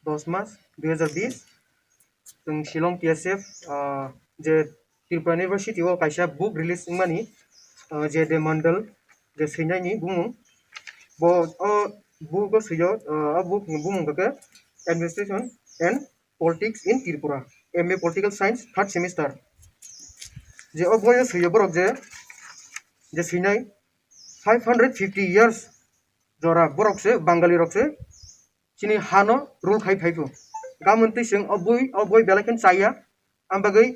10 Maret 2020 जों Shillong TSF जे Tripura इउनिभार्सिटियाव कायसा book release मानि जे दे मण्डल जे सैनायनि बुङो bo book suyo book bung ke administration and politics in Tripura MA political science third semester je boy suyo borok je sinai 550 years jora borok se bangali rok se chini hano rule khai phaifu gamonti sing oboi belaken saya ambagai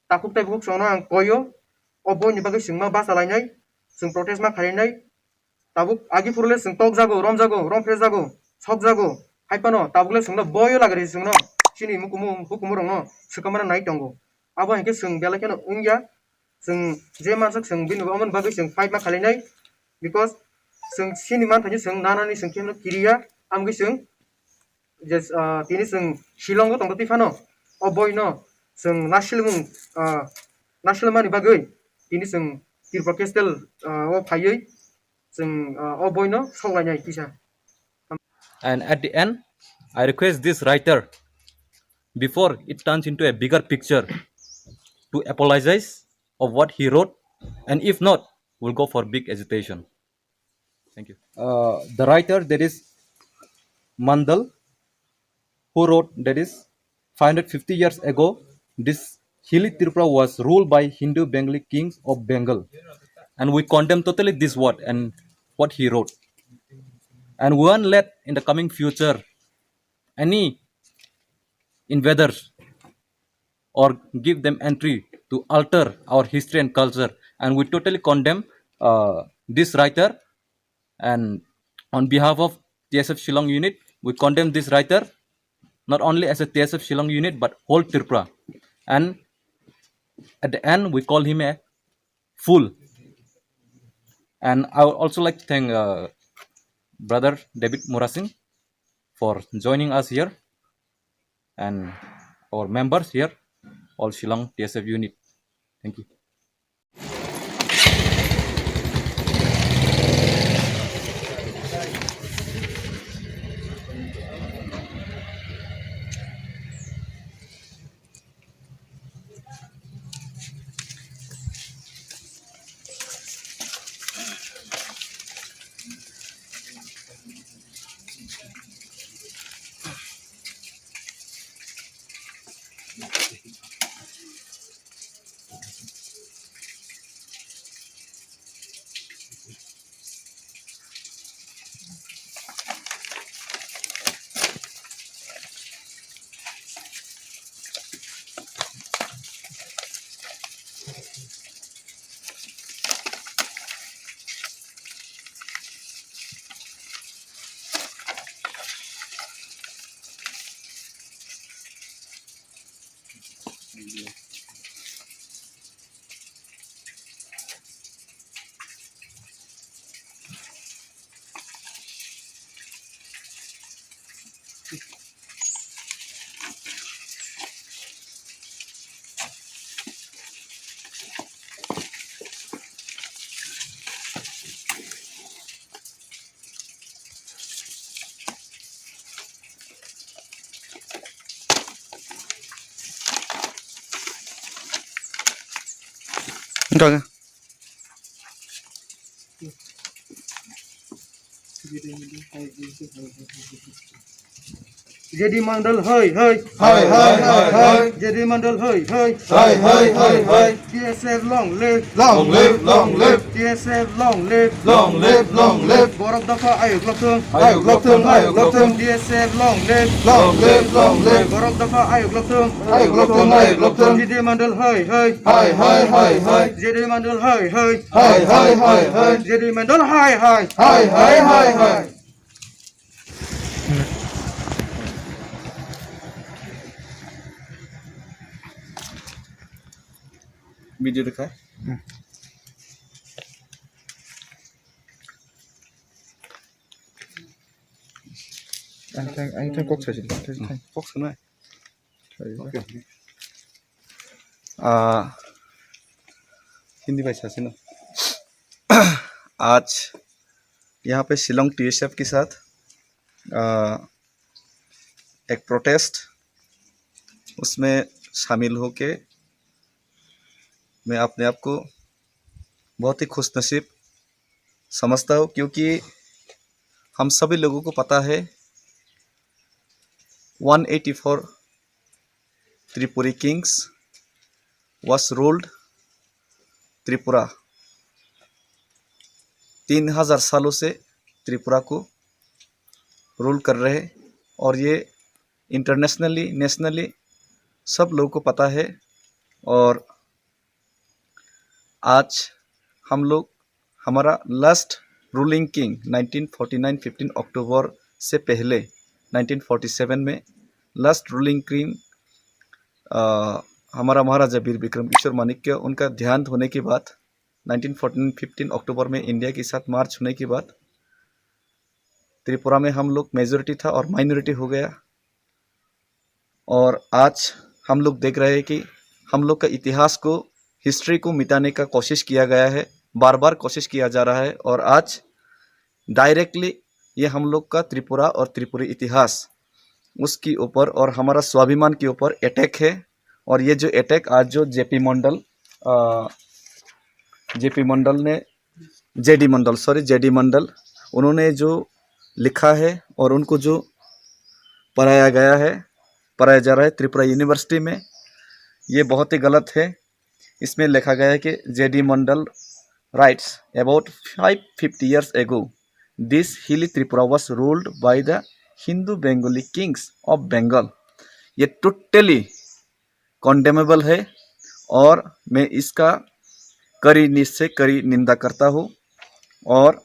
takuk tai buk sono ang koyo oboi ni bagai singma basalainai sing protest ma kharinai tabuk agi furle sing tok jago rom jago sok jago haipano tabukle singno boyo lagari singno chini hukumu rong no sukamara nai tongo abo hike sing belaken ungya sing je mansak sing binu amon bagai sing fight ma khalinai because sing sini man thani sing nanani sing kemno kiriya amgi sing just tini sing shilongo tongto tifano oboi no sing nasilmani bagai tini sing Tripura Castle o phayoi sing oboi no sawlainai kisa. And at the end, I request this writer, before it turns into a bigger picture, to apologize of what he wrote, and if not, we'll go for big agitation. Thank you. The writer, that is Mandal, who wrote that is 550 years ago, this hilly Tripura was ruled by Hindu Bengali kings of Bengal, and we condemn totally this word and what he wrote, and we won't let in the coming future any invaders or give them entry to alter our history and culture, and we totally condemn this writer. And on behalf of TSF Shillong unit, we condemn this writer not only as a TSF Shillong unit but whole Tripura, and at the end we call him a fool. And I would also like to thank brother David Murasing for joining us here, and our members here, all Shillong TSF unit. Thank you. Enggak. Jadi mandal hai jadi mandal hai TSF long live TSF long live borok dafa ayo gloktung TSF long live borok dafa ayo gloktung jadi mandal hai jadi mandal hai jadi mandal hai. Video dekat. Anh thanh quốc chơi gì? Thanh quốc thế này. Hindi भाषा से ना आज यहाँ पे Shillong TSF के साथ एक protest, उसमें शामिल होके मैं अपने आप को बहुत ही खुशनसीब समझता हूँ, क्योंकि हम सभी लोगों को पता है 184 Tripuri Kings was ruled Tripura. 3000 सालों से त्रिपुरा को रूल कर रहे, और ये इंटरनेशनली नेशनली सब लोगों को पता है। और आज हम लोग हमारा लास्ट रूलिंग किंग 1949 15 अक्टूबर से पहले 1947 में लास्ट रूलिंग किंग हमारा महाराजा वीर विक्रम किशोर माणिक्य, उनका देहांत होने के बाद 1914 15 अक्टूबर में इंडिया के साथ मार्च होने के बाद त्रिपुरा में हम लोग मेजोरिटी था और माइनॉरिटी हो गया। और आज हम लोग देख रहे हैं कि हम लोग का इतिहास को, हिस्ट्री को मिटाने का कोशिश किया गया है, बार बार कोशिश किया जा रहा है। और आज डायरेक्टली ये हम लोग का त्रिपुरा और त्रिपुरी इतिहास उसके ऊपर और हमारा स्वाभिमान के ऊपर अटैक है। और ये जो अटैक आज जो जेडी मंडल उन्होंने जो लिखा है और उनको जो पढ़ाया जा रहा है त्रिपुरा यूनिवर्सिटी में, ये बहुत ही गलत है। इसमें लिखा गया है कि JD Mandal writes about 550 years ago this hilly Tripura was ruled by the Hindu Bengali kings of Bengal. ये टोटली कॉन्डेमेबल है और मैं इसका कड़ी निंदा करता हूँ। और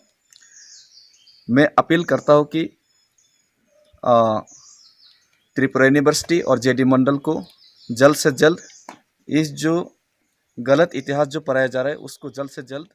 मैं अपील करता हूँ कि त्रिपुरा यूनिवर्सिटी और जेडी मंडल को जल्द से जल्द इस जो गलत इतिहास जो पढ़ाया जा रहा है उसको जल्द से जल्द